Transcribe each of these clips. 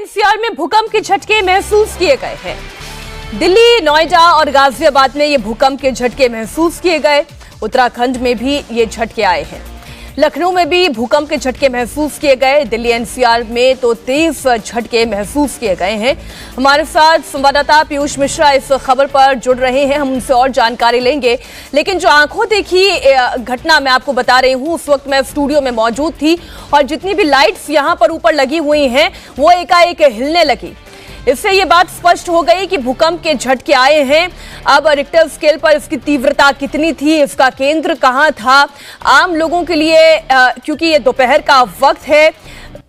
NCR में भूकंप के झटके महसूस किए गए हैं। दिल्ली, नोएडा और गाजियाबाद में ये भूकंप के झटके महसूस किए गए। उत्तराखंड में भी ये झटके आए हैं। लखनऊ में भी भूकंप के झटके महसूस किए गए। दिल्ली एनसीआर में तो तेज झटके महसूस किए गए हैं। हमारे साथ संवाददाता पीयूष मिश्रा इस खबर पर जुड़ रहे हैं, हम उनसे और जानकारी लेंगे। लेकिन जो आंखों देखी घटना मैं आपको बता रही हूं, उस वक्त मैं स्टूडियो में मौजूद थी और जितनी भी लाइट्स यहां पर ऊपर लगी हुई हैं वो एकाएक हिलने लगी। इससे ये बात स्पष्ट हो गई कि भूकंप के झटके आए हैं। अब रिक्टर स्केल पर इसकी तीव्रता कितनी थी, इसका केंद्र कहां था, आम लोगों के लिए क्योंकि ये दोपहर का वक्त है,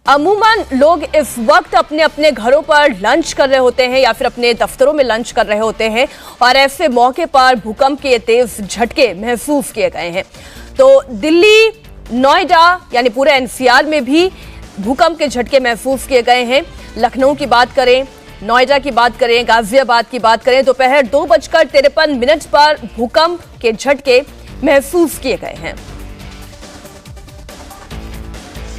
अमूमन लोग इस वक्त अपने अपने घरों पर लंच कर रहे होते हैं या फिर अपने दफ्तरों में लंच कर रहे होते हैं और ऐसे मौके पर भूकंप के तेज झटके महसूस किए गए हैं। तो दिल्ली, नोएडा यानी पूरे एनसीआर में भी भूकंप के झटके महसूस किए गए हैं। लखनऊ की बात करें, नोएडा की बात करें, गाजियाबाद की बात करें, दोपहर 2:53 पर भूकंप के झटके महसूस किए गए हैं।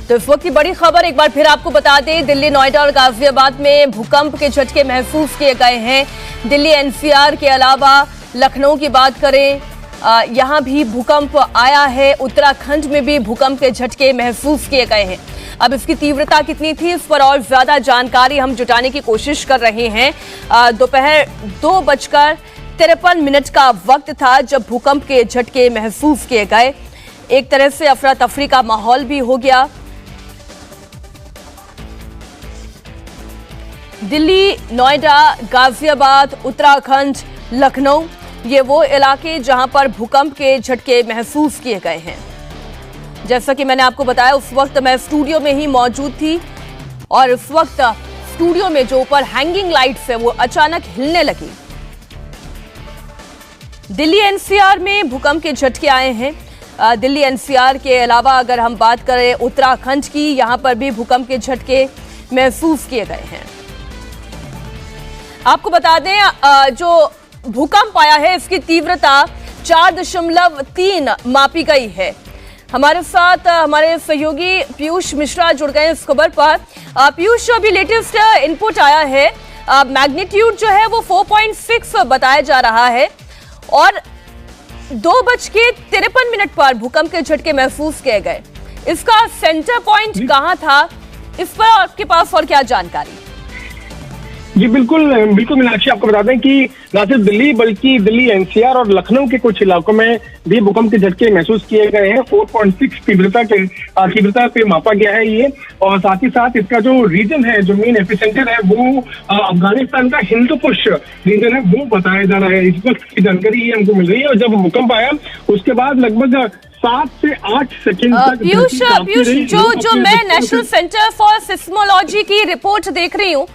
तो इस वक्त की बड़ी खबर एक बार फिर आपको बता दें, दिल्ली, नोएडा और गाजियाबाद में भूकंप के झटके महसूस किए गए हैं। दिल्ली एनसीआर के अलावा लखनऊ की बात करें, यहां भी भूकंप आया है। उत्तराखंड में भी भूकंप के झटके महसूस किए गए हैं। अब इसकी तीव्रता कितनी थी, इस पर और ज्यादा जानकारी हम जुटाने की कोशिश कर रहे हैं। दोपहर 2:53 का वक्त था जब भूकंप के झटके महसूस किए गए। एक तरह से अफरा तफरी का माहौल भी हो गया। दिल्ली, नोएडा, गाजियाबाद, उत्तराखंड, लखनऊ, ये वो इलाके जहां पर भूकंप के झटके महसूस किए गए हैं। जैसा कि मैंने आपको बताया, उस वक्त मैं स्टूडियो में ही मौजूद थी और उस वक्त स्टूडियो में जो ऊपर हैंगिंग लाइट्स है वो अचानक हिलने लगी। दिल्ली एनसीआर में भूकंप के झटके आए हैं। दिल्ली एनसीआर के अलावा अगर हम बात करें उत्तराखंड की, यहां पर भी भूकंप के झटके महसूस किए गए हैं। आपको बता दें, जो भूकंप आया है इसकी तीव्रता 4.3 मापी गई है। हमारे साथ हमारे सहयोगी पीयूष मिश्रा जुड़ गए इस खबर पर। पीयूष, जो अभी लेटेस्ट इनपुट आया है, मैग्नीट्यूड जो है वो 4.6 बताया जा रहा है और 2:53 पर भूकंप के झटके महसूस किए गए। इसका सेंटर पॉइंट कहां था, इस पर आपके पास और क्या जानकारी? जी बिल्कुल मीनाक्षी, आपको बता दें कि न सिर्फ दिल्ली बल्कि दिल्ली एनसीआर और लखनऊ के कुछ इलाकों में भी भूकंप के झटके महसूस किए गए हैं। 4.6 तीव्रता पे मापा गया है ये, और साथ ही साथ इसका जो रीजन है, जो मेन एपिसेंटर है, वो अफगानिस्तान का हिंदुकुश रीजन है, वो बताया जा रहा है। इस वक्त की जानकारी ये हमको मिल रही है। और जब भूकंप आया उसके बाद लगभग 7 से 8 सेकंड तक पीयूष, जो मैं नेशनल सेंटर फॉर सिस्मोलॉजी की रिपोर्ट देख रही हूँ,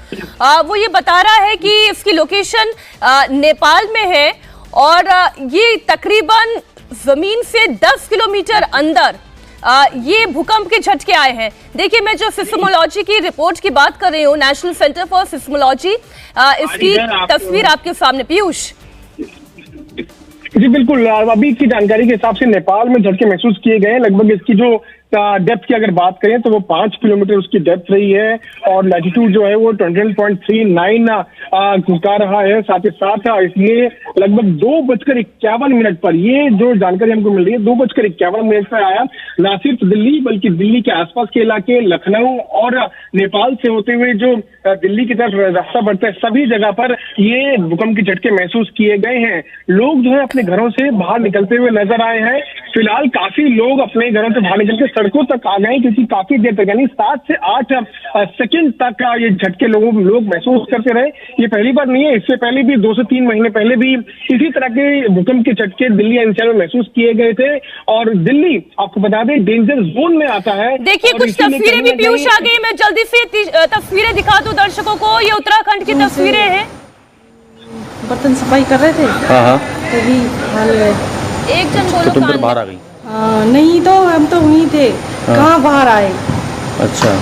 वो ये बता रहा है कि इसकी लोकेशन नेपाल में है और ये तकरीबन जमीन से 10 किलोमीटर अंदर ये भूकंप के झटके आए हैं। देखिए, मैं जो सिस्मोलॉजी की रिपोर्ट की बात कर रही हूँ, नेशनल सेंटर फॉर सिस्मोलॉजी, इसकी तस्वीर आपके सामने। पीयूष जी बिल्कुल, अभी की जानकारी के हिसाब से नेपाल में झटके महसूस किए गए। लगभग इसकी जो डेप्थ की अगर बात करें तो वो 5 किलोमीटर उसकी डेप्थ रही है और लैटिट्यूड जो है वो 21.39 का रहा है। साथ ही साथ इसलिए लगभग 2:51 पर, ये जो जानकारी हमको मिल रही है, 2:51 पर आया। न सिर्फ दिल्ली बल्कि दिल्ली के आसपास के इलाके, लखनऊ और नेपाल से होते हुए जो दिल्ली की तरफ रास्ता बढ़ता है, सभी जगह पर ये भूकंप के झटके महसूस किए गए हैं। लोग जो है अपने घरों से बाहर निकलते हुए नजर आए हैं। फिलहाल काफी लोग अपने घरों से बाहर निकल के सड़कों तक आ गए, क्योंकि काफी देर तक, यानी 7 से 8 सेकंड तक ये झटके लोग महसूस करते रहे। ये पहली बार नहीं है, इससे पहले भी 2 से 3 महीने पहले भी इसी तरह के भूकंप के झटके दिल्ली एनसीआर में महसूस किए गए थे। और दिल्ली, आपको बता दें, डेंजर जोन में आता है। देखिए, कुछ तस्वीरें भी पीयूष आ गई, मैं जल्दी से तस्वीरें दिखा दूं दर्शकों को। ये उत्तराखंड की तस्वीरें हैं। बर्तन सफाई कर रहे थे, तभी हाल एक जन बोलो, तुम फिर बाहर आ गई? नहीं तो हम तो वहीं थे। कहाँ बाहर आए? अच्छा,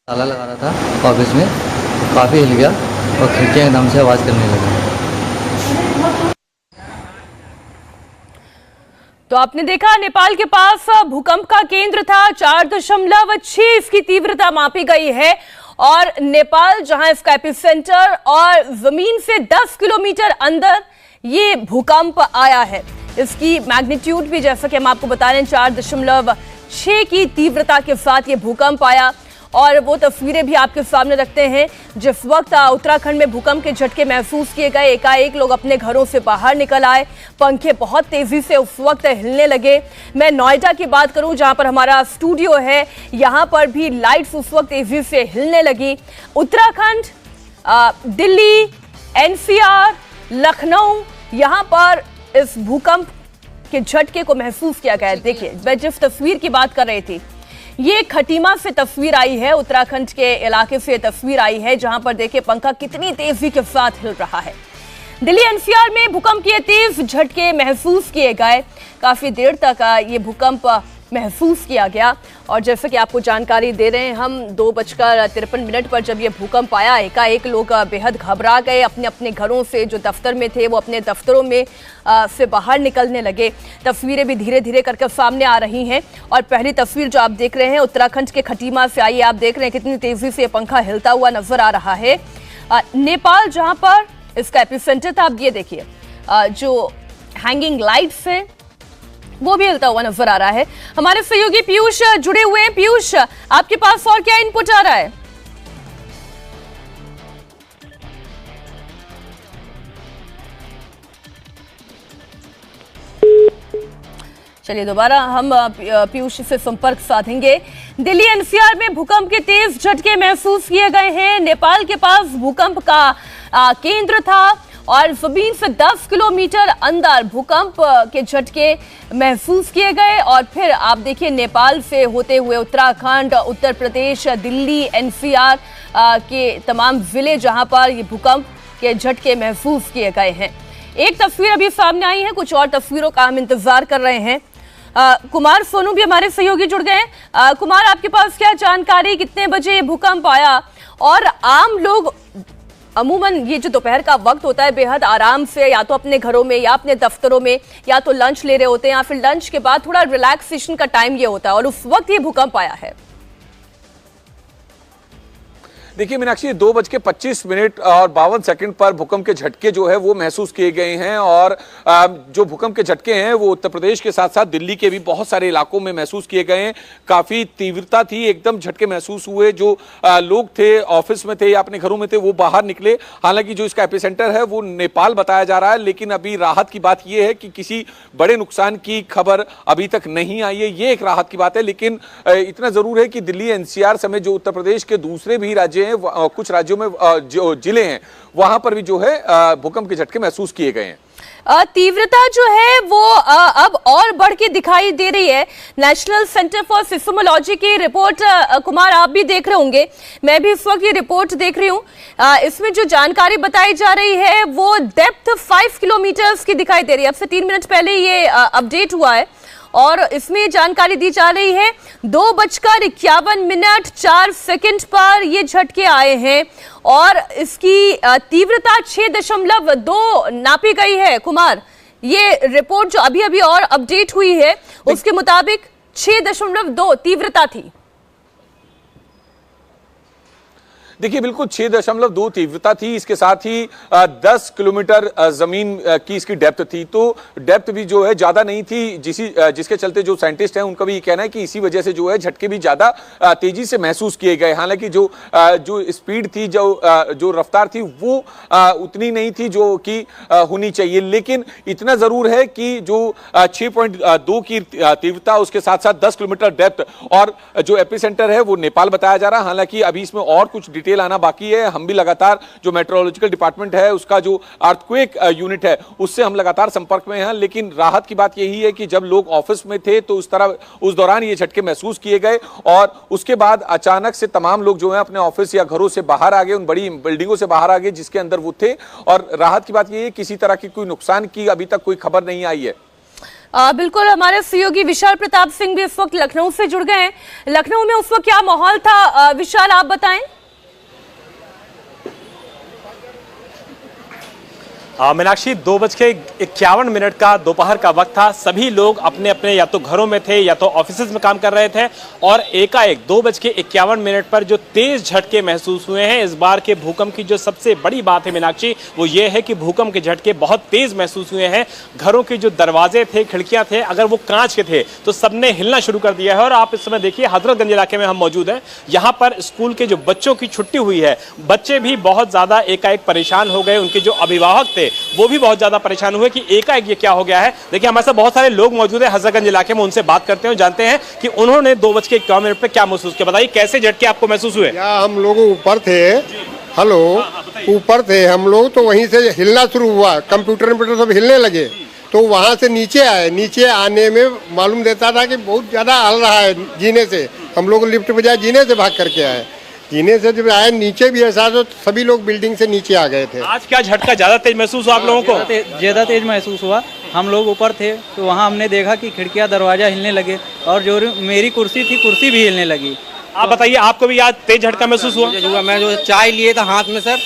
ताला लगा रहा था ऑफिस में, काफी हिल गया और खिड़कियां एकदम से आवाज करने लगी। तो आपने देखा नेपाल के पास भूकंप का केंद्र था, 4.6 इसकी तीव्रता मापी गई है और नेपाल जहां इसका एपिसेंटर और जमीन से 10 किलोमीटर अंदर ये भूकंप आया है। इसकी मैग्नीट्यूड भी जैसा कि हम आपको बता रहे हैं 4.6 की तीव्रता के साथ ये भूकंप आया और वो तस्वीरें भी आपके सामने रखते हैं जिस वक्त उत्तराखंड में भूकंप के झटके महसूस किए गए। एकाएक लोग अपने घरों से बाहर निकल आए, पंखे बहुत तेजी से उस वक्त हिलने लगे। मैं नोएडा की बात करूं जहां पर हमारा स्टूडियो है, यहां पर भी लाइट्स उस वक्त तेजी से हिलने लगी। उत्तराखंड, दिल्ली, एनसीआर, लखनऊ, यहां पर इस भूकंप के झटके को महसूस किया गया। देखिए, मैं जिस तस्वीर की बात कर रही थी ये खटीमा से तस्वीर आई है, उत्तराखंड के इलाके से तस्वीर आई है जहां पर देखिए पंखा कितनी तेजी के साथ हिल रहा है। दिल्ली एनसीआर में भूकंप के तेज झटके महसूस किए गए, काफी देर तक ये भूकंप महसूस किया गया और जैसे कि आपको जानकारी दे रहे हैं हम 2:53 पर जब ये भूकंप आया एकाएक लोग बेहद घबरा गए, अपने अपने घरों से जो दफ्तर में थे वो अपने दफ्तरों में से बाहर निकलने लगे। तस्वीरें भी धीरे धीरे करके सामने आ रही हैं और पहली तस्वीर जो आप देख रहे हैं उत्तराखंड के खटीमा से आई है। आप देख रहे हैं कितनी तेजी से पंखा हिलता हुआ नजर आ रहा है। नेपाल जहां पर इसका एपिसेंटर था, आप ये देखिए जो हैंगिंग लाइट्स है वो भी हिलता हुआ नजर आ रहा है। हमारे सहयोगी पीयूष जुड़े हुए हैं। पीयूष, आपके पास और क्या इनपुट आ रहा है? चलिए दोबारा हम पीयूष से संपर्क साधेंगे। दिल्ली एनसीआर में भूकंप के तेज झटके महसूस किए गए हैं। नेपाल के पास भूकंप का केंद्र था और जमीन से 10 किलोमीटर अंदर भूकंप के झटके महसूस किए गए और फिर आप देखिए नेपाल से होते हुए उत्तराखंड, उत्तर प्रदेश, दिल्ली, एनसीआर के तमाम जिले जहां पर ये भूकंप के झटके महसूस किए गए हैं। एक तस्वीर अभी सामने आई है, कुछ और तस्वीरों का हम इंतजार कर रहे हैं। कुमार सोनू भी हमारे सहयोगी जुड़ गए हैं। कुमार, आपके पास क्या जानकारी, कितने बजे ये भूकंप आया और आम लोग अमूमन ये जो दोपहर का वक्त होता है बेहद आराम से या तो अपने घरों में या अपने दफ्तरों में या तो लंच ले रहे होते हैं या फिर लंच के बाद थोड़ा रिलैक्सेशन का टाइम ये होता है और उस वक्त ये भूकंप आया है। देखिए मीनाक्षी, 2:25 और 52 सेकंड पर भूकंप के झटके जो है वो महसूस किए गए हैं और जो भूकंप के झटके हैं वो उत्तर प्रदेश के साथ साथ दिल्ली के भी बहुत सारे इलाकों में महसूस किए गए हैं। काफी तीव्रता थी, एकदम झटके महसूस हुए। जो लोग थे ऑफिस में थे या अपने घरों में थे वो बाहर निकले। हालांकि जो इसका एपिसेंटर है वो नेपाल बताया जा रहा है, लेकिन अभी राहत की बात यह है कि किसी बड़े नुकसान की खबर अभी तक नहीं आई है, ये एक राहत की बात है। लेकिन इतना जरूर है कि दिल्ली एनसीआर समेत जो उत्तर प्रदेश के दूसरे भी राज्य कुछ राज्यों में जो जिले हैं वहां पर भी जो है भूकंप के झटके महसूस किए गए हैं। तीव्रता जो है वो अब और बढ़ के दिखाई दे रही है। नेशनल सेंटर फॉर सिस्मोलॉजी की रिपोर्ट, कुमार आप भी देख रहे होंगे, मैं भी इस वक्त ये रिपोर्ट देख रही हूँ। इसमें जो जानकारी बताई जा रही है वो डेप्थ 5 किलोमीटर की दिखाई दे रही है। अब से 3 मिनट पहले ये अपडेट हुआ है और इसमें जानकारी दी जा रही है 2:51 पर ये झटके आए हैं और इसकी तीव्रता 6.2 नापी गई है। कुमार, ये रिपोर्ट जो अभी अभी और अपडेट हुई है उसके मुताबिक 6.2 तीव्रता थी। देखिए बिल्कुल 6.2 तीव्रता थी। इसके साथ ही 10 किलोमीटर जमीन की इसकी डेप्थ थी, तो डेप्थ भी जो है ज्यादा नहीं थी, जिसके चलते जो साइंटिस्ट हैं उनका भी ये कहना है कि इसी वजह से जो है झटके भी ज्यादा तेजी से महसूस किए गए। हालांकि जो स्पीड थी, जो रफ्तार थी वो उतनी नहीं थी जो कि होनी चाहिए, लेकिन इतना जरूर है कि जो 6.2 की तीव्रता, उसके साथ साथ 10 किलोमीटर डेप्थ और जो एपिसेंटर है वो नेपाल बताया जा रहा है। हालांकि अभी इसमें और कुछ डिटेल आना बाकी है। हम भी लगातार जो मेट्रोलॉजिकल डिपार्टमेंट है उसका जो अर्थक्वेक यूनिट है उससे हम लगातार संपर्क में हैं, लेकिन राहत की बात यही है कि जब लोग ऑफिस में थे तो उस दौरान ये झटके महसूस किए गए और उसके बाद अचानक से तमाम लोग जो है अपने ऑफिस या घरों से बाहर आ गए, उन बड़ी बिल्डिंगों से बाहर आ गए जिसके अंदर वो थे। और राहत की बात यही है किसी तरह की कोई नुकसान की अभी तक कोई खबर नहीं आई है। बिल्कुल, हमारे सहयोगी विशाल प्रताप सिंह भी इस वक्त लखनऊ से जुड़ गए हैं। लखनऊ में उस वक्त क्या माहौल था, विशाल आप बताएं। मीनाक्षी 2:51 का दोपहर का वक्त था। सभी लोग अपने अपने या तो घरों में थे या तो ऑफिसेज में काम कर रहे थे और एकाएक 2:51 पर जो तेज झटके महसूस हुए हैं। इस बार के भूकंप की जो सबसे बड़ी बात है मीनाक्षी, वो ये है कि भूकंप के झटके बहुत तेज महसूस हुए हैं। घरों के जो दरवाजे थे, खिड़कियां थे, अगर वो कांच के थे तो सबने हिलना शुरू कर दिया है। और आप इस समय देखिए हजरतगंज इलाके में हम मौजूद हैं। यहाँ पर स्कूल के जो बच्चों की छुट्टी हुई है, बच्चे भी बहुत ज्यादा एकाएक परेशान हो गए। उनके जो अभिभावक थे वो भी बहुत ज्यादा परेशान हुए कि एकाएक ये क्या हो गया है। देखिए हमारे साथ बहुत सारे लोग मौजूद हैं हजरतगंज इलाके में, उनसे बात करते हैं, जानते हैं कि उन्होंने 2:51 पे क्या महसूस किया। बताइए कैसे झटके आपको महसूस हुए? हम लोग ऊपर थे, हेलो, ऊपर थे हम लोग, तो वहीं से हिलना शुरू हुआ, कंप्यूटर सब हिलने लगे, तो वहाँ से नीचे आए। नीचे आने में मालूम देता था कि बहुत ज़्यादा हल रहा है जीने से। हम लोग लिफ्ट बजाय जीने से भाग करके आए। जीने से जब आए नीचे भी ऐसा तो सभी लोग बिल्डिंग से नीचे आ गए थे। आज क्या झटका ज्यादा तेज महसूस हुआ आप लोगों को? ज़्यादा तेज महसूस हुआ। हम लोग ऊपर थे तो वहाँ हमने देखा कि खिड़कियाँ दरवाजा हिलने लगे और जो मेरी कुर्सी थी, कुर्सी भी हिलने लगी। आप बताइए आपको भी आज तेज झटका महसूस हुआ? मैं जो चाय लिए था हाथ में सर,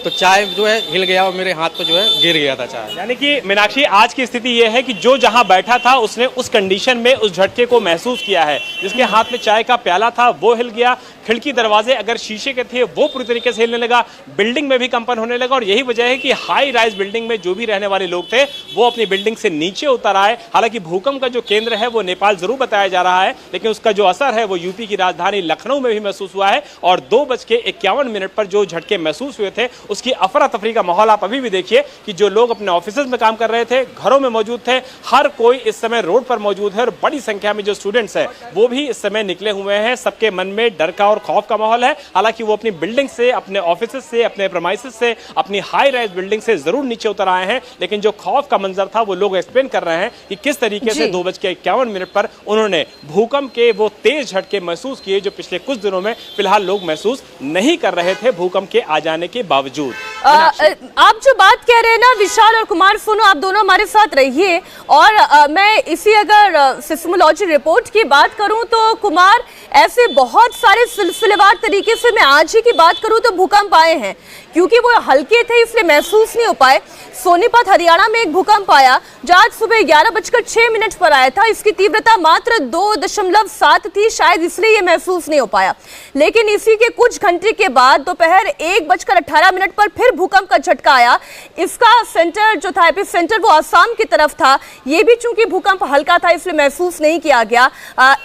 तो चाय जो है हिल गया और मेरे हाथ पे जो है गिर गया था चाय। यानी कि मीनाक्षी आज की स्थिति ये है कि जो जहां बैठा था उसने उस कंडीशन में उस झटके को महसूस किया है। जिसके हाथ में चाय का प्याला था वो हिल गया, खिड़की दरवाजे अगर शीशे के थे वो पूरी तरीके से हिलने लगा, बिल्डिंग में भी कंपन होने लगा। और यही वजह है कि हाई राइज बिल्डिंग में जो भी रहने वाले लोग थे वो अपनी बिल्डिंग से नीचे उतर आए। हालांकि भूकंप का जो केंद्र है वो नेपाल जरूर बताया जा रहा है, लेकिन उसका जो असर है वो यूपी की राजधानी लखनऊ में भी महसूस हुआ है। और 2:51 पर जो झटके महसूस हुए थे उसकी अफरा तफरी का माहौल आप अभी भी देखिए कि जो लोग अपने ऑफिसेज में काम कर रहे थे, घरों में मौजूद थे, हर कोई इस समय रोड पर मौजूद है। और बड़ी संख्या में जो स्टूडेंट्स हैं वो भी इस समय निकले हुए हैं। सबके मन में डर का और खौफ का माहौल है। हालांकि वो अपनी बिल्डिंग से, अपने ऑफिसेज से, अपने प्रेमाइसेस से, अपनी हाई राइज बिल्डिंग से जरूर नीचे उतर आए हैं, लेकिन जो खौफ का मंजर था वो लोग एक्सप्लेन कर रहे हैं कि किस तरीके से 2:51 पर उन्होंने भूकंप के वो तेज झटके महसूस किए जो पिछले कुछ दिनों में फिलहाल लोग महसूस नहीं कर रहे थे भूकंप के आ जाने के बावजूद। आप जो बात कह रहे हैं ना विशाल और कुमार, सुनो, आप दोनों हमारे साथ रहिए। और मैं इसी अगर सिस्मोलॉजी रिपोर्ट की बात करूं तो कुमार, ऐसे बहुत सारे सिलसिलेवार तरीके से मैं आज ही की बात करूं तो भूकंप आए हैं, क्योंकि वो हल्के थे इसलिए महसूस नहीं हो पाए। सोनीपत हरियाणा में एक भूकंप आया जो आज सुबह 11:06 पर आया था। इसकी तीव्रता मात्र 2.7 थी, शायद इसलिए ये महसूस नहीं हो पाया। लेकिन इसी के कुछ घंटे के बाद दोपहर 1:18 पर फिर भूकंप का झटका आया। इसका सेंटर जो था, एपिसेंटर, वो आसाम की तरफ था। ये भी चूंकि भूकंप हल्का था इसलिए महसूस नहीं किया गया।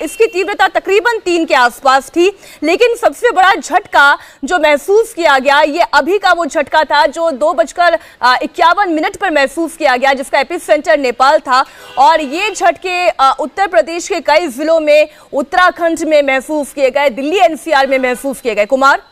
इसकी तीव्रता तकरीबन 3 के आसपास थी। लेकिन सबसे बड़ा झटका जो महसूस किया गया, ये अभी का वो झटका था जो 2:51 पर महसूस किया गया, जिसका एपिसेंटर नेपाल था। और ये झटके उत्तर प्रदेश के कई जिलों में, उत्तराखंड में महसूस किए गए, दिल्ली एनसीआर में महसूस किए गए। कुमार,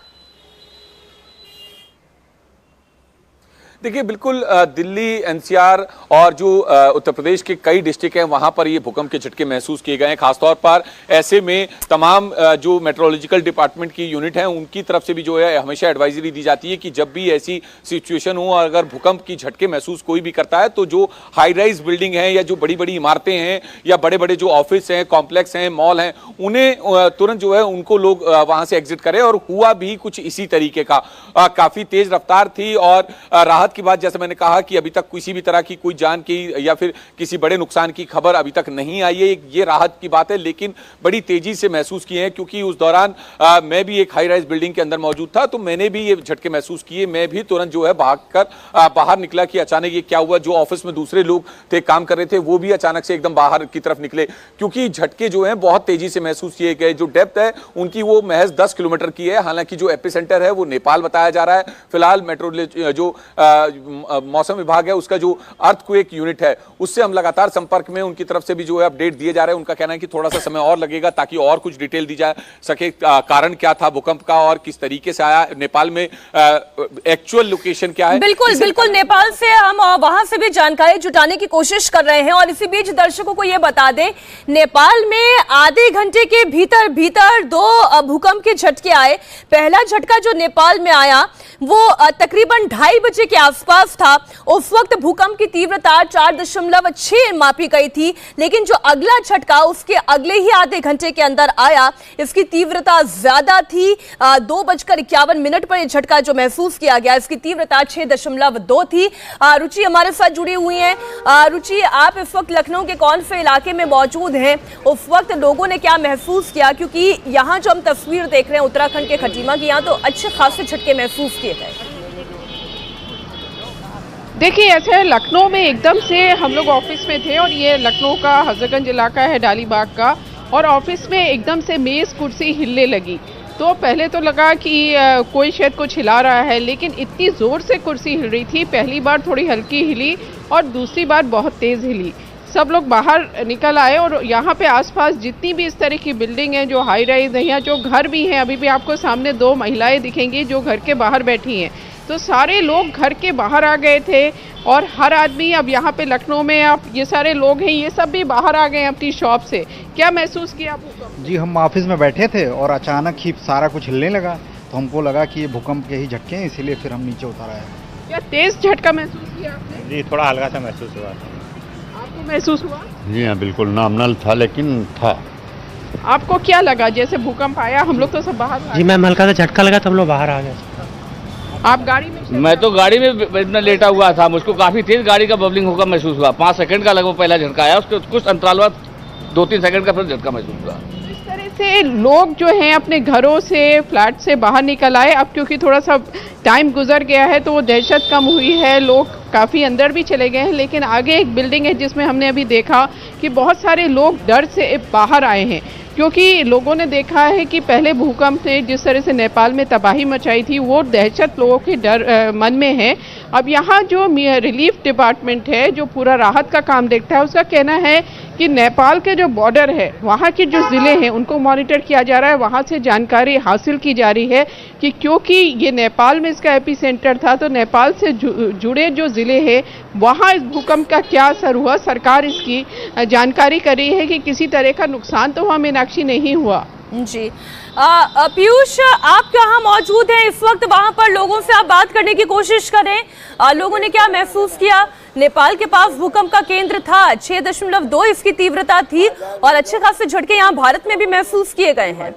देखिए बिल्कुल दिल्ली एनसीआर और जो उत्तर प्रदेश के कई डिस्ट्रिक्ट हैं वहां पर ये भूकंप के झटके महसूस किए गए हैं। खासतौर पर ऐसे में तमाम जो मेट्रोलॉजिकल डिपार्टमेंट की यूनिट हैं उनकी तरफ से भी जो है हमेशा एडवाइजरी दी जाती है कि जब भी ऐसी सिचुएशन हो और अगर भूकंप की झटके महसूस कोई भी करता है तो जो हाई राइज बिल्डिंग है या जो बड़ी बड़ी इमारतें हैं या बड़े बड़े जो ऑफिस हैं, कॉम्प्लेक्स हैं, मॉल हैं, उन्हें तुरंत जो है उनको लोग वहां से एग्जिट करें। और हुआ भी कुछ इसी तरीके का। काफी तेज रफ्तार थी और राहत की बात, जैसे मैंने कहा कि अभी तक किसी भी तरह की कोई जान की या फिर किसी बड़े नुकसान की खबर अभी तक नहीं आई है, ये राहत की बात है। लेकिन बड़ी तेजी से महसूस किए हैं क्योंकि उस दौरान मैं भी एक हाई राइज बिल्डिंग के अंदर मौजूद था, तो मैंने भी ये झटके महसूस किए। मैं भी तुरंत जो है भागकर बाहर निकला कि अचानक ये क्या हुआ। जो ऑफिस में दूसरे लोग थे, काम कर रहे थे, वो भी अचानक से एकदम बाहर की तरफ निकले क्योंकि झटके जो है बहुत तेजी से महसूस किए गए। जो डेप्थ है उनकी वो महज 10 किलोमीटर की है। हालांकि जो एपिसेंटर है वो नेपाल बताया जा रहा है। फिलहाल मेट्रोलॉजी जो मौसम विभाग है उसका जो अर्थक्वेक यूनिट है उससे हम लगातार संपर्क में, उनकी तरफ से भी जो है अपडेट दिए जा रहे हैं। उनका कहना है कि थोड़ा सा समय और लगेगा ताकि और कुछ डिटेल दी जा सके, कारण क्या था भूकंप का और किस तरीके से आया, नेपाल में एक्चुअल लोकेशन क्या है। बिल्कुल बिल्कुल, नेपाल से हम वहां से भी जानकारी जुटाने की कोशिश कर रहे हैं। और इसी बीच दर्शकों को यह बता दें, नेपाल में आधे घंटे के भीतर 2 भूकंप के झटके आए। पहला झटका जो नेपाल में आया वो तकरीबन 2:30 बजे के आसपास था उस वक्त भूकंप की तीव्रता 4.6 मापी गई थी, लेकिन जो अगला झटका उसके अगले ही आधे घंटे के अंदर आया, इसकी तीव्रता ज्यादा थी। 2:51 पर यह झटका जो महसूस किया गया, इसकी तीव्रता 6.2 थी। रुचि हमारे साथ जुड़ी हुई हैं। रुचि, आप इस वक्त लखनऊ के कौन से इलाके में मौजूद हैं? उस वक्त लोगों ने क्या महसूस किया? क्योंकि यहाँ जो हम तस्वीर देख रहे हैं उत्तराखंड के खटीमा की, यहाँ तो अच्छे खासे झटके महसूस किए गए। देखिए, ऐसे लखनऊ में एकदम से हम लोग ऑफिस में थे और ये लखनऊ का हजरतगंज इलाका है, डालीबाग का, और ऑफिस में एकदम से मेज कुर्सी हिलने लगी। तो पहले तो लगा कि कोई शायद कुछ हिला रहा है, लेकिन इतनी ज़ोर से कुर्सी हिल रही थी। पहली बार थोड़ी हल्की हिली और दूसरी बार बहुत तेज़ हिली। सब लोग बाहर निकल आए और यहाँ पे आसपास जितनी भी इस तरह की बिल्डिंग हैं, जो हाई राइज है या जो घर भी हैं, अभी भी आपको सामने 2 महिलाएं दिखेंगी जो घर के बाहर बैठी हैं। तो सारे लोग घर के बाहर आ गए थे और हर आदमी, अब यहाँ पे लखनऊ में आप ये सारे लोग हैं, ये सब भी बाहर आ गए अपनी शॉप से। क्या महसूस किया आपको? जी, हम ऑफिस में बैठे थे और अचानक ही सारा कुछ हिलने लगा, तो हमको लगा कि ये भूकंप के ही झटके हैं, इसीलिए फिर हम नीचे उतर आए। क्या तेज झटका महसूस किया आपने? जी, थोड़ा हल्का सा महसूस हुआ। आपको महसूस हुआ? जी हाँ, बिल्कुल नॉर्मल था, लेकिन था। आपको क्या लगा जैसे भूकंप आया? हम लोग तो सब बाहर। जी मैम, हल्का सा झटका लगा तब लोग बाहर आ गए। आप गाड़ी में? मैं तो गाड़ी में इतना लेटा हुआ था, मुझको काफी तेज गाड़ी का बबलिंग होकर महसूस हुआ। 5 सेकंड का लगभग पहला झटका आया, उसके कुछ अंतराल बाद 2-3 सेकंड का फिर झटका महसूस हुआ। इस तरह से लोग जो हैं अपने घरों से, फ्लैट से बाहर निकल आए। अब क्योंकि थोड़ा सा टाइम गुजर गया है तो वो दहशत कम हुई है, लोग काफ़ी अंदर भी चले गए हैं। लेकिन आगे एक बिल्डिंग है जिसमें हमने अभी देखा कि बहुत सारे लोग डर से बाहर आए हैं, क्योंकि लोगों ने देखा है कि पहले भूकंप ने जिस तरह से नेपाल में तबाही मचाई थी, वो दहशत लोगों के मन में है। अब यहाँ जो रिलीफ डिपार्टमेंट है, जो पूरा राहत का काम देखता है, उसका कहना है कि नेपाल के जो बॉर्डर है, वहाँ के जो ज़िले हैं उनको मॉनिटर किया जा रहा है। वहाँ से जानकारी हासिल की जा रही है कि क्योंकि ये नेपाल में इसका एपी सेंटर था, तो नेपाल से जुड़े जो ज़िले हैं वहाँ इस भूकंप का क्या असर हुआ, सरकार इसकी जानकारी कर रही है कि किसी तरह का नुकसान तो वहाँ मीनाक्षी नहीं हुआ। जी, पीयूष, आप कहाँ मौजूद हैं इस वक्त? वहां पर लोगों से आप बात करने की कोशिश करें। लोगों ने क्या महसूस किया? नेपाल के पास भूकंप का केंद्र था, 6.2 इसकी तीव्रता थी और अच्छे खासे झटके यहाँ भारत में भी महसूस किए गए हैं।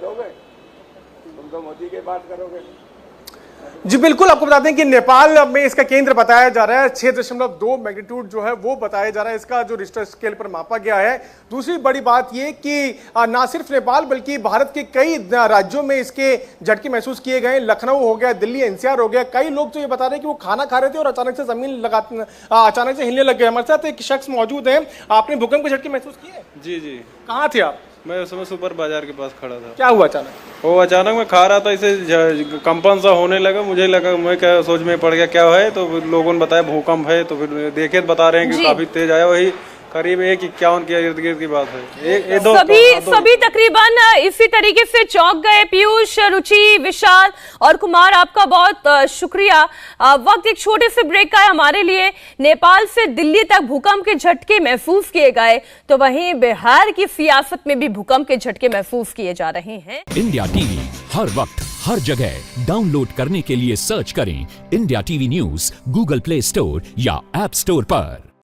जी बिल्कुल, आपको बता दें कि नेपाल में इसका केंद्र बताया जा रहा है। 6.2 मैग्नीट्यूड जो है वो बताया जा रहा है, इसका जो रिश्टर स्केल पर मापा गया है। दूसरी बड़ी बात ये कि ना सिर्फ नेपाल बल्कि भारत के कई राज्यों में इसके झटके महसूस किए गए। लखनऊ हो गया, दिल्ली एनसीआर हो गया। कई लोग तो ये बता रहे हैं कि वो खाना खा रहे थे और अचानक से जमीन अचानक से हिलने लग गए। हमारे साथ एक शख्स मौजूद है। आपने भूकंप के झटके महसूस किए? जी जी। कहाँ थे आप? मैं उस समय सुपर बाजार के पास खड़ा था। क्या हुआ अचानक? वो अचानक मैं खा रहा था, इसे कंपन सा होने लगा। मुझे लगा, मैं क्या सोच में पड़ गया क्या है, तो लोगों ने बताया भूकंप है। तो फिर देखे बता रहे हैं कि काफी तेज आया। वही करीब 1:51 के इर्द गिर्द की बात है। सभी तकरीबन इसी तरीके से चौंक गए। पीयूष, रुचि, विशाल और कुमार, आपका बहुत शुक्रिया। वक्त एक छोटे से ब्रेक का है हमारे लिए। नेपाल से दिल्ली तक भूकंप के झटके महसूस किए गए, तो वहीं बिहार की सियासत में भी भूकंप के झटके महसूस किए जा रहे हैं। इंडिया टीवी हर वक्त हर जगह डाउनलोड करने के लिए सर्च करें India TV news Google play store या ऐप स्टोर पर।